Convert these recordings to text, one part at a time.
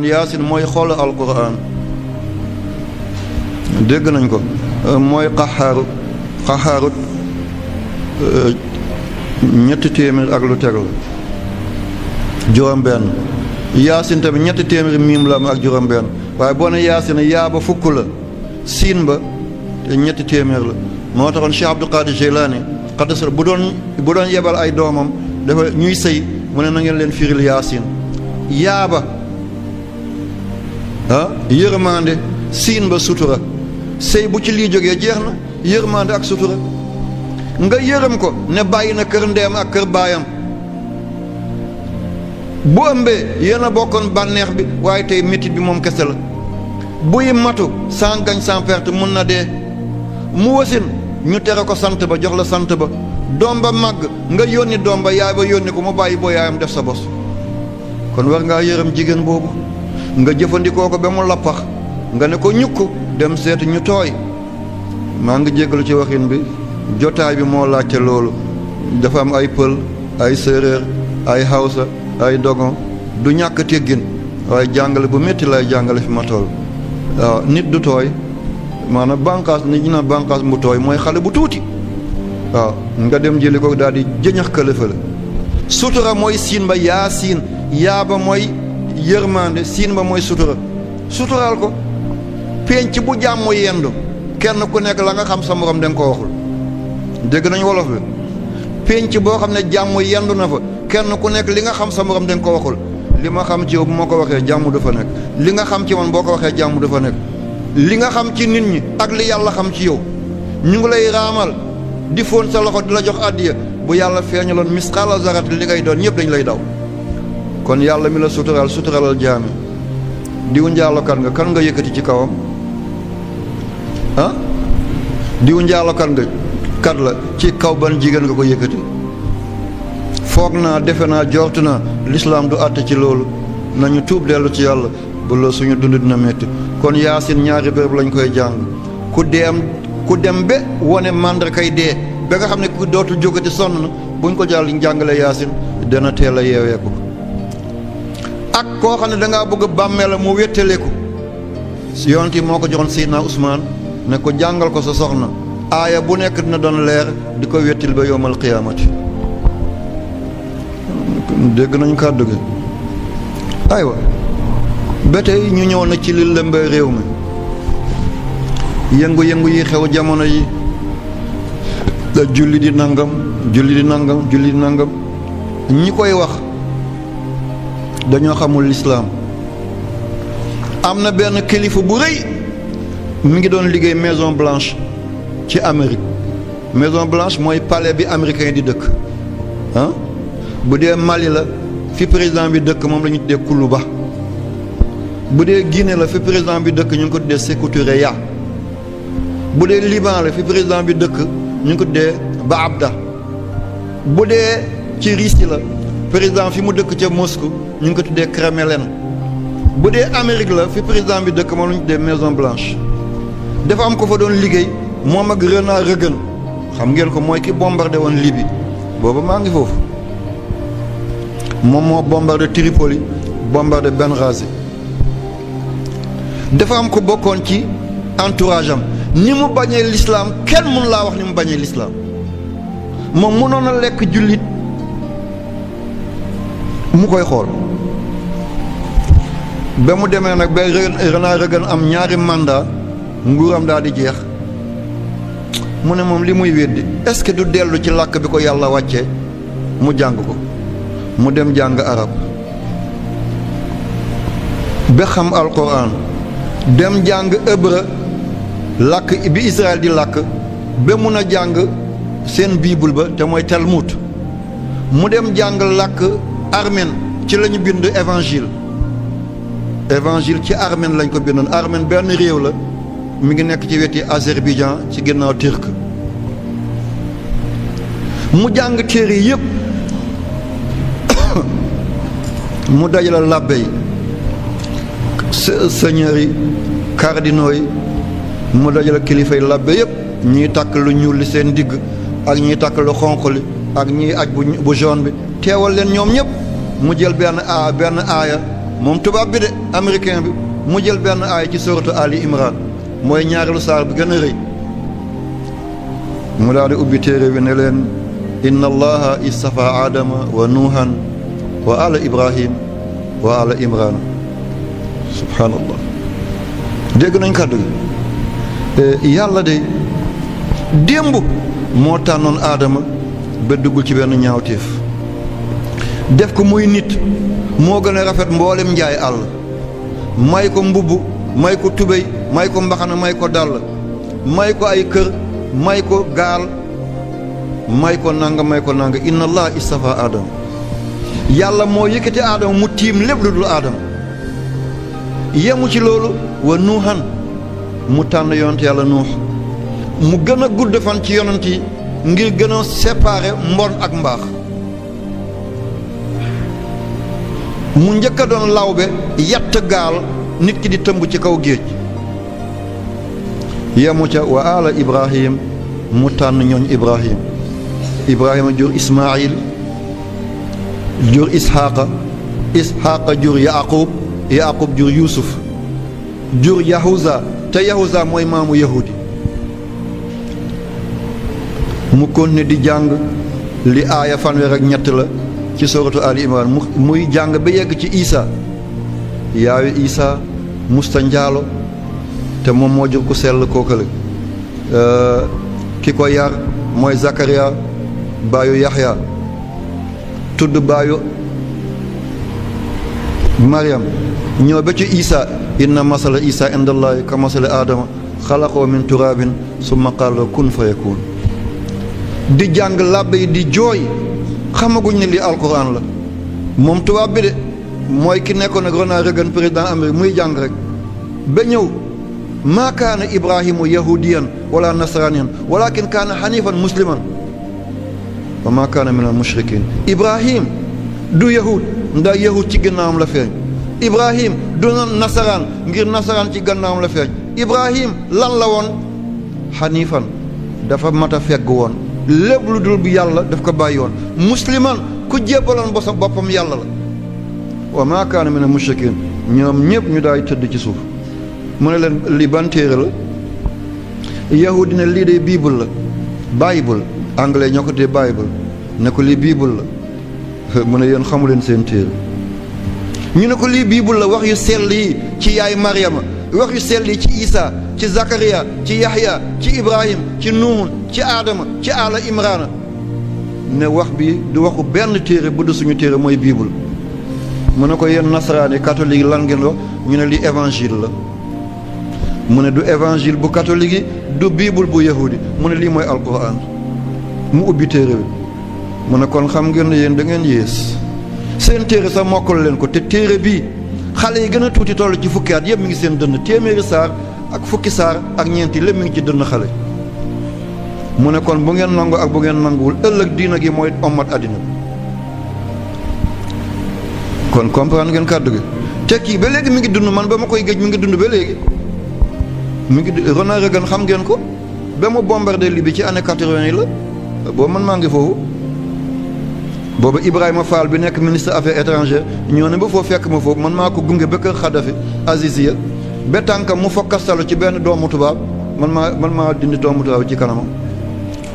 yaasin mooy xool alquran dégg nañ ko mooy xaxaarut ñetti téeméer ak lu teg la juróom benn yaasin tamit ñetti téeméer miim la am ak juróom benn waaye boo ne yaasin yaa ba fukk la siin ba te ñetti téeméer la moo taxoon Cheikh Abdul Qadir Jilani xaddasal bu doon yebal ay doomam dafa ñuy sëy mu ne na ngeen leen firil yaasin yaaba yërmande siin ba sutura sëy bu ci lii jógee jeex na yërmande ak sutura nga yërëm ko ne bàyyi na kër ndeem ak kër baayam bu ëmbee yéen a bokkoon bànneex bi waaye tey métit bi moom kese la buy matu sans gagne sans perte mun na dee mu wasin ñu tere ko sant ba jox la sant ba doom ba màgg nga yónni doom ba yaay ba yónni ko mu bàyyi boo yaayam def sa bos kon war ngaa yërëm jigéen boobu nga jëfandikoo ko ba mu lappax nga ne ko ñukk dem seet ñu tooy maa ngi jéggalu ci waxin bi jotaay bi moo laajte loolu dafa am ay pël ay séeréer ay hawsa ay dogon du ñàkk teggin waaye jàngale bu métti lay jàngale fi ma toll waaw nit du tooy maanaam bànqaas nit ñi na bànqaas mu tooy mooy xale bu tuuti waaw nga dem jëli ko daal di jëñax këlëfale sutura mooy siin ba yaa siin yaa ba mooy yërmande siin ba mooy sutura suturaal ko penc bu jàmm yendu kenn ku nekk la nga xam sa morom da nga ko waxul dégg nañu wolof bi penc boo xam ne jàmm yendu na fa kenn ku nekk li nga xam sa morom da nga ko waxul li ma xam ci yow bu ma ko waxee jàmm du fa nekk li nga xam ci man boo ko waxee jàmm du fa nekk li nga xam ci nit ñi ak li yàlla xam ci yow ñu ngi lay raamal di fóon sa loxo di la jox àddiya bu yàlla feeñaloon misqaala zarat li ngay doon ñëpp dañ lay daw kon yàlla mi la suturalal jaami diw njaalokat nga kan nga yëkkati ci kawam diw njaalokat nga kat la ci kaw ban jigéen nga ko yëkkati foog naa defe naa jortu naa lislaam du àtte ci loolu nañu tuub dellu ci yàlla bu la suñu dund dina métti kon yaasin ñaari béréb lañ koy jàng ku dem ba wone màndarkay dee ba nga xam ne ku dootul jógati sonn na buñ ko jàll jàngale yaasin dana teel a yeeweeku ak koo xam ne dangaa bëgg bàmmeela mu wéttaleku yonent yi moo ko joxoon Seydina Ousmane ne ko jàngal ko sa soxna aaya bu nekk dina doon leer di ko wettil ba yowmal qiyaamati dégg nañu kàddu gi aywa ba tey ñu ñëw na ci li lëmbee réew mi yëngu-yëngu yi xew jamono yi da julli di nangam ñi koy wax dañoo xamul lislaam am na benn kilifa bu rëy mi ngi doon liggéey Maison Blanche ci Amérique Maison Blanche mooy palais bi américain di dëkk bu dee Mali la fi président bi dëkk moom la ñu tuddee Kuluba bu dee Guinée la fi président bi dëkk ñu ngi ko tuddee Sékou Touré bu dee Liban la fi président bi dëkk ñu ngi ko tuddee Baabda bu dee ci Russie la président fi mu dëkk ca Moscou ñu ngi ko tuddee Kremlin bu dee Amérique la fi président bi dëkk moom la ñu tuddee Maison Blanche dafa am ko fa doon liggéey moom ak Ronald Reagan xam ngeen ko mooy ki bombardé woon Libye booba maa ngi foofu moom moo bombardé Tripoli bombardé Benghazi dafa am ko bokkoon ci entourage am ni mu bañee l'islam kenn mun laa wax ni mu bañee l'islam moom mënoon a lekk jullit mu koy xool ba mu demee nag ba Ronald Reagan am ñaari mandat nguuram daal di jeex mu ne moom li muy weddi est-ce que du dellu ci làkk bi ko yàlla wàccee mu jàng ko mu dem jàng arab ba xam alquran dem jàng hébreu làkk bi Israël di làkk ba mun a jàng seen bible ba te mooy Talmud mu dem jàng làkk armène ci lañu bind évangile ci armène lañ ko bindoon armène benn réew la mi ngi nekk ci weti Azerbaïdjan ci ginnaaw turc mu jàng téere yëpp mu dajale làbbe yi seigneurs yi cardinaux yi mu dajale kilifa yi làbbe yëpp ñiy takk lu ñuul li seen digg ak ñiy takk lu xonq li ak ñiy aj bu jaune bi teewal leen ñoom ñëpp mu jël benn aaya moom tubaab bi de américain bi mu jël benn aaya ci suratu Ali Imran mooy ñaareelu saar bi gën a rëy mu daal di ubbi téere bi ne leen inna allaha istafa aadama wa nuuhan wa ala ibrahim wa ala imran subhaanallah dégg nañ kàddu gi yàlla de démb moo tànnoon aadama ba duggul ci benn ñaawteef def ko muy nit moo gën a rafet mboolem njaay àll may ko mbubb may ko tubéy may ko mbaxana may ko dàll may ko ay kër may ko gaal may ko nanga inna allah istafa aadama yàlla moo yëkkati aadama mu tiim lépp lu dul aadama yemu ci loolu wa nuuhan mu tànn yonent yàlla nuux mu gën a gudd fan ci yonent yi ngir gën a séparer mbon ak mbaax mu njëkk a doon lawbe yatt gaal nit ki di tëmb ci kaw géej yemu ca wa ala ibrahim mu tànn ñooñ ibrahima jur ismail jur isxaaqa jur yaqub jur yusuf jur yahuza te yahuza mooy maamu yahudi mu continué di jàng li aaya fanweer ak ñett la ci suratu Ali Imran muy jàng ba yegg ci Isa yaayu Isa musta njaalo te moom moo jur ku sell kookale ki ko yar mooy Zakaria baayu Yaxya tudd baayu Maryam ñëw ba ci Isa inna masala Isa indallahi ka masala Adama xalaqoo min turabin summa qaala kun fa yakun di jàng làbbe yi di jooy xamaguñ ne lii alquran la moom tubaab bi de mooy ki nekkoon ak Ronald Reagan président Amérique muy jàng rek ba ñëw maa kaana ibrahimu yahudiyan wala nasraniyan walakin kaana hanifan musliman wa maa kaana min al mushrikin ibrahim du yahud ndax yahud ci gannaawam la feeñ ibrahim du nasaraan ngir nasaraan ci gannaawam la feeñ ibrahim lan la woon hanifan dafa mat a fegg woon lépp lu dul bu yàlla daf ko bàyyi woon musliman ku jébbaloon boppam yàlla la wa maa kaana min al mushrikin ñoom ñëpp ñu daay tëdd ci suuf mu ne leen lii ban téere la yahudi ne lii de bible la bible anglais ñoo ko dee bible ne ko lii bible la mu ne yéen xamu leen seen téere ñu ne ko lii bible la wax yu sell yi ci yaay Maryama wax yu sell yi ci Isa ci Zakaria ci Yaxya ci Ibrahim ci Nuhun ci Adama ci Ala Imrana ne wax bi du waxu benn téere bu du suñu téere mooy bible mu ne ko yéen nasaraani catholique lan ngeen wax ñu ne lii évangile la mu ne du évangile bu catholique yi du bible bu yahudi mu ne lii mooy alquran mu ubbi téere bi mu ne kon xam ngeen ne yéen da ngeen yées seen téere sax mokkal leen ko te téere bii xale yi gën a tuuti toll ci fukki at yëpp mi ngi seen dënn téeméeri saar ak fukki saar ak ñeenti lépp mi ngi ci dënn xale mu ne kon bu ngeen nangu ak bu ngeen nanguwul ëllëg diina gi mooy ommat àddina bi kon comprendre ngeen kàddu gi te kii ba léegi mi ngi dund man ba ma koy géej mi ngi dund ba léegi mi ngi Ronald Reagan xam ngeen ko ba mu bombardé Libye ci année 80 yi la boobu man maa ngi foofu boobu Ibrahima Fall bi nekk ministre affaires étrangères ñoo ne ba foofu fekk ma foofu man maa ko gunge ba kër Xadafi Aziziya ba tànkam mu fokkastalu ci benn doomu tubaab man maa dindi doomu tubaab ci kanamam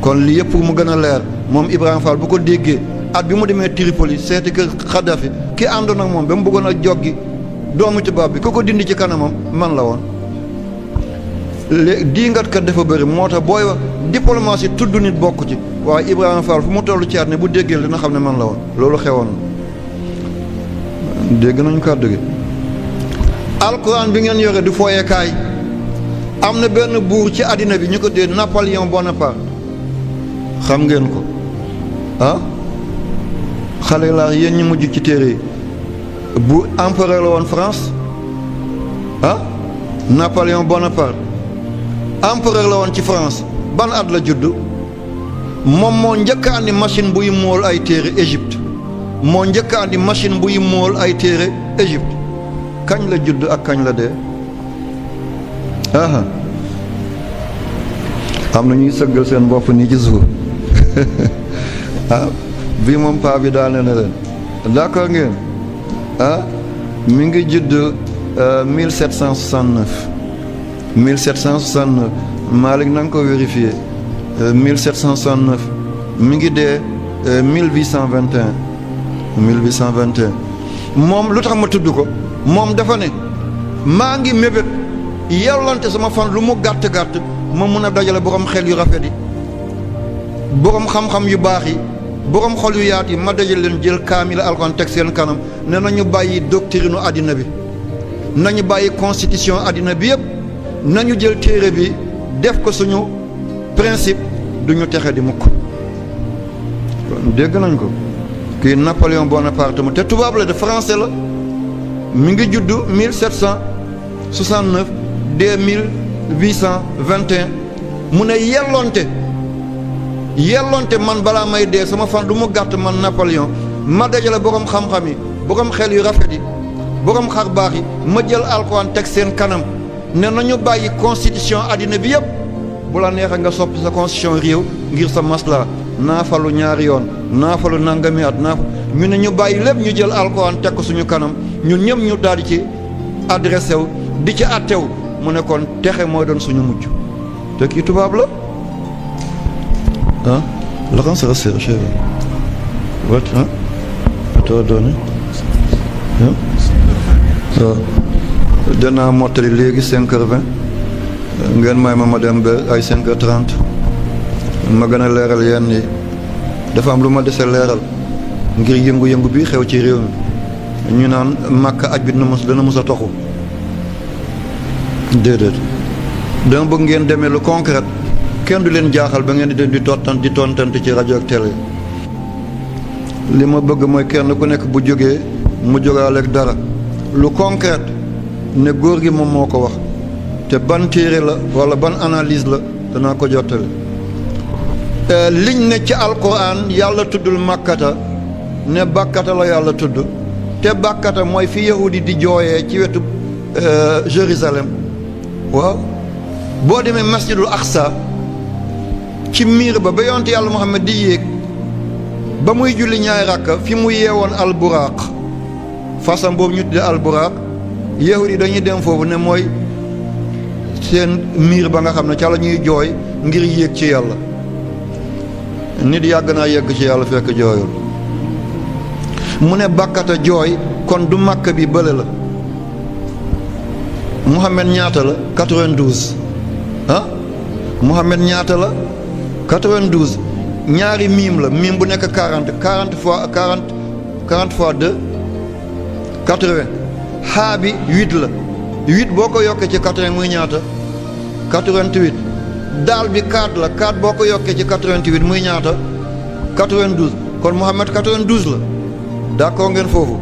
kon lii yëpp mu gën a leer moom Ibrahima Fall bu ko déggee at bi mu demee Tripoli seeti kër Xadafi ki àndoon ak moom ba mu bëggoon a joggi doomu tubaab bi ku ko dindi ci kanamam man la woon léegi diingat kat dafa bëri moo tax booy wax diplomatie tudd nit bokk ci waaye Ibrahima Fall fu mu toll ci at ne bu déggee dina xam ne man la woon loolu xewoon na dégg nañu kàddu gi alquran bi ngeen yore du fooyekaay am na benn buur ci àddina bi ñu ko dee Napoléon Bonaparte xam ngeen ko ah xale laa yéen ñu mujj ci téere yi bu empereur la woon France ah Napoléon Bonaparte empereur la woon ci France ban at la judd moom moo njëkk a andi machine buy mool ay téere Égypte moo njëkk a andi machine buy mool ay téere Égypte kañ la judd ak kañ la dee aha am na ñuy sëggal seen bopp nii ci suuf ah bii moom paa bi daane na leen d'accord ngeen ah mi ngi judd 1769 1769 Malick na nga ko vérifié 1769 mi ngi dee 1821 1821 moom lu tax ma tudd ko moom dafa ne maa ngi mébét yellante sama fan lu mu gàtt-gàtt ma mun a dajale borom xel yu rafet yi borom xam-xam yu baax yi borom xol yu yaat yi ma dajale leen jël kaamil alxuraan teg seen kanam ne nañu bàyyi doctrine àddina bi nañu bàyyi constitution àddina bi yëpp nañu jël téere bi def ko suñu principe duñu texe di mukk dégg nañ ko kii Napoléon Bonaparte te tubaab la de français la mi ngi juddu 1769 dès 1821 mu ne yellonte man balaa may dee sama fan du mu gàtt man Napoléon ma dajale borom xam-xam yi borom xel yu rafet yi borom xar baax yi ma jël alxuraan teg seen kanam ne nañu bàyyi constitution àddina bi yëpp bu la neexee nga soppi sa constitution réew ngir sa masla naafalu ñaari yoon naafalu nangami at ñu ne ñu bàyyi lépp ñu jël alxuraan teg ko suñu kanam ñun ñëpp ñu daal di ci adressé wu di ci attew mu ne kon texe mooy doon suñu mujj te kii tubaab la ah la kan sera cherché wat ah to doone waaw danaa mottali léegi 5h20 ngeen may ma dem ba ay 5h30 ma gën a leeral yenn yi dafa am lu ma dese leeral ngir yëngu-yëngu bi xew ci réew mi ñu naan Makka aj bi dana mos a toxu déedéet dama bëgg ngeen demee lu concret kenn du leen jaaxal ba ngeen di tontante ci rajo ak télé li ma bëgg mooy kenn ku nekk bu jógee mu jógaaleeg dara lu concret ne góor gi moom moo ko wax te ban téere la wala ban analyse la danaa ko jottale liñ ne ci alquran yàlla tuddul makkata ne bakkata la yàlla tudd te bakkata mooy fi yahudi di jooyee ci wetu Jérusalem waaw boo demee masjidul aqsa ci miir ba yonte yàlla Muhammad di yéeg ba muy julli ñaari rakka fi mu yeewoon alburaaq fasam boobu ñu tudde alburaaq yahudi dañuy dem foofu ne mooy seen miir ba nga xam ne ca la ñuy jooy ngir yéeg ci yàlla nit yàgg naa yegg ci yàlla fekk jooyul mu ne bakkata jooy kon du màkk bi bële la Muhammad ñaata la 92 ah Muhammad ñaata la 92 ñaari miim la miim bu nekk 40 fois 2 80 xaa bi 8 la 8 boo ko yokkee ci 80 muy ñaata 88 daal bi 4 la 4 boo ko yokkee ci 88 muy ñaata 92 kon Muhammad 92 la d'accord ngeen foofu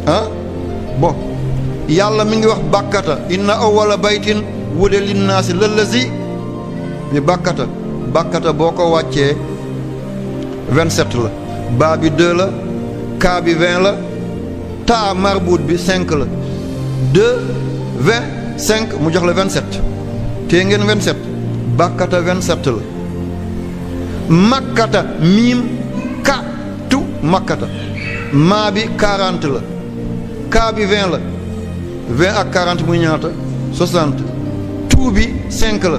ah bon yàlla mi ngi wax bàkkata inna awwala baytin wude linnaasi lallazi mi bàkkata boo ko wàccee 27 la baa bi 2 la kaa bi 20 la taa marbuut bi 5 la 2 20 5 mu jox la 27 tee ngeen 27 bàkkata 27 la makkata miim ka tu makkata maa bi 40 la kaa bi 20 la 20 ak 40 muy ñaata 60 tuu bi 5 la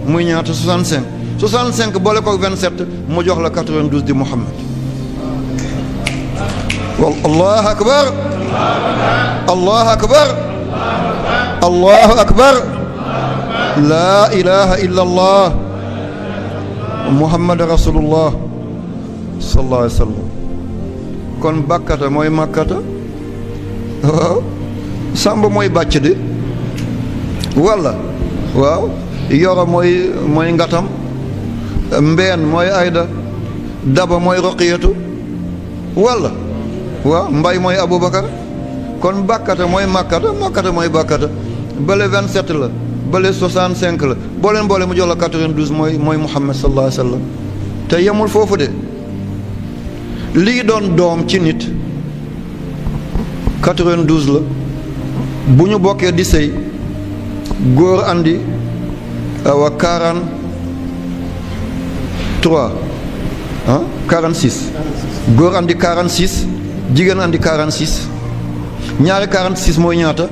muy ñaata 65 boole ko 27 mu jox la 92 di Muhammad wal allahu akbar allahu akbar allahu akbar laa ilaha illa allah muhammad rasulullah sallallahu alayhi wa sallam kon bakkata mooy makkata waaw samba mooy bàcc di walla waaw yoro mooy ngatam mbeen mooy ayda daba mooy roqiyatu walla waaw mbay mooy aboubacar kon bakkata mooy makkata mooy bakkata bële 27 la bële 65 la boole mu jox la 92 mooy muhammad sallallahu alayhi wa sallam te yemul foofu de lii doon doom ci nit 92 la bu ñu bokkee di sëy góor andi awa 43 46 góor andi 46 jigéen andi 46 ñaari 46 mooy ñaata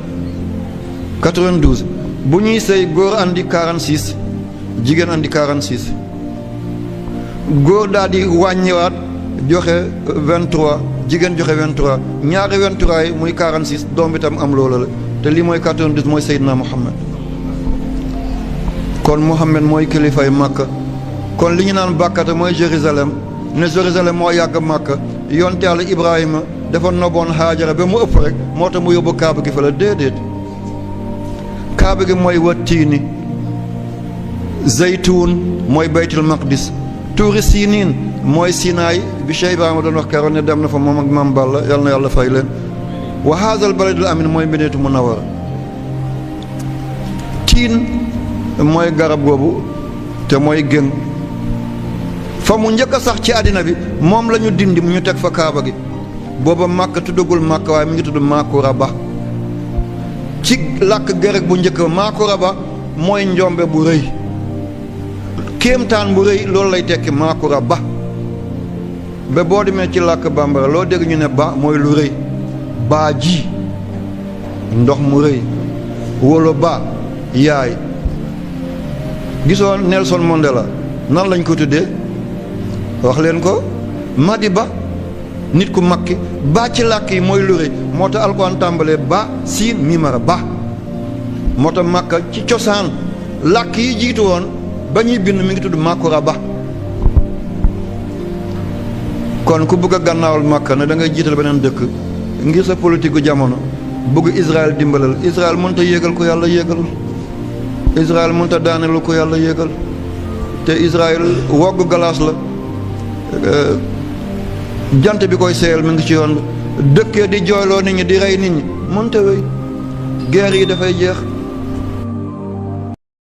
92 bu ñuy sëy góor andi 46 jigéen andi 46 góor daal di wàññiwaat joxe 23 jigéen joxe 23 ñaari 23 yi muy 46 doom bi tam am loola la te lii mooy 92 mooy Seydina Muhammad kon Muhammad mooy kilifay Makka kon li ñu naan bàkkate mooy Jérusalem ne Jérusalem moo yàgg Makka yonte Yàlla Ibrahima dafa noboon Haajara ba mu ëpp rek moo tax mu yóbbu kaaba gi fa la déedéet kaaba gi mooy wattiini zaytuun mooy baytul maqdis tuuri siiniin mooy Sinaay bi Cheikh Ibrahima doon wax keroon ne dem na fa moom ak Maam Balla yal na yàlla fay leen wa haazal baladul amin mooy Madiinatu Munawwara tiin mooy garab googu te mooy gën fa mu njëkk a sax ci àddina bi moom la ñu dindi mu ñu teg fa kaaba gi booba Makka tuddagul Makka waaye mi ngi tudd Makuraba ci làkk gërëg bu njëkk ba Makuraba mooy njombe bu rëy kéemtaan bu rëy loolu lay tekki Makuraba ba boo demee ci làkk bambara loo dégg ñu ne ba mooy lu rëy baa ji ndox mu rëy wolo ba yaay gisoo Nelson Mandela nan lañ ko tuddee wax leen ko Madiba nit ku makki ba ci làkk yi mooy lu rëy moo tax alxuraan tàmbalee ba siin mimara ba moo tax Makka ci cosaan làkk yi jiitu woon ba ñuy bind mi ngi tudd Makuraba kon ku bëgg a gànnaawal Makka ne da ngay jiital beneen dëkk ngir sa politique gu jamono bëgg Israël dimbalal Israël mënta yéegal ko yàlla yéegal Israël mënta daanelu ko yàlla yéegal te Israël wogg galaas la jant bi koy seeyal mi ngi ci yoon dëkkee di jooyloo nit ñi di rey nit ñi mënta wéy guerre yi dafay jeex